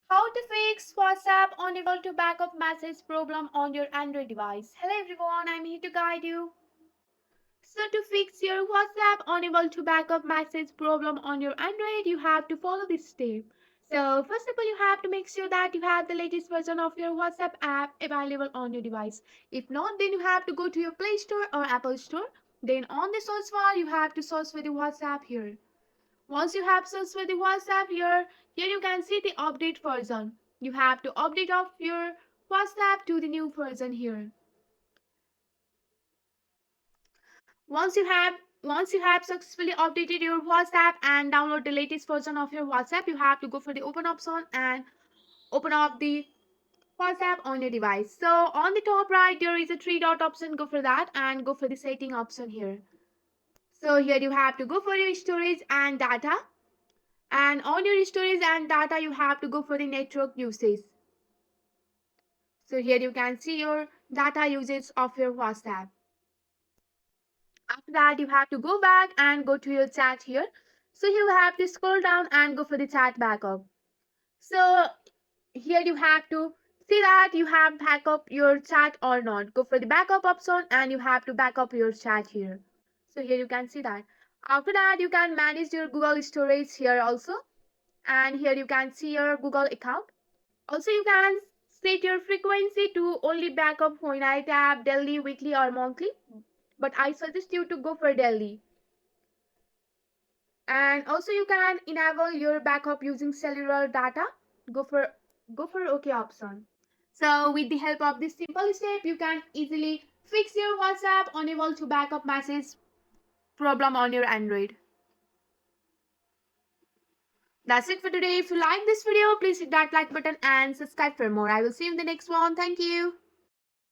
How to fix WhatsApp unable to backup message problem on your Android device. Hello everyone, I'm here to guide you. So to fix your WhatsApp unable to backup message problem on your Android, you have to follow this step. So first of all, you have to make sure that you have the latest version of your WhatsApp app available on your device. If not, then you have to go to your Play Store or Apple Store. Then on the search bar, you have to search for the WhatsApp here. Once you have searched for the WhatsApp here you can see the update version. You have to update of your WhatsApp to the new version here. Once you have successfully updated your WhatsApp and download the latest version of your WhatsApp, you have to go for the open option and open up the WhatsApp on your device. So on the top right there is a three dot option. Go for that and go for the setting option here. So here you have to go for your storage and data. And on your storage and data, you have to go for the network usage. So here you can see your data usage of your WhatsApp. After that, you have to go back and go to your chat here. So you have to scroll down and go for the chat backup. So here you have to see that you have backup your chat or not. Go for the backup option and you have to backup your chat here. So here you can see that. After that, you can manage your Google storage here also. And here you can see your Google account. Also, you can set your frequency to only backup when I tap daily, weekly, or monthly. But I suggest you to go for daily. And also, you can enable your backup using cellular data. Go for OK option. So, with the help of this simple step, you can easily fix your WhatsApp unable to backup message problem on your Android. That's it for today. If you like this video, please hit that like button and subscribe for more. I will see you in the next one. Thank you.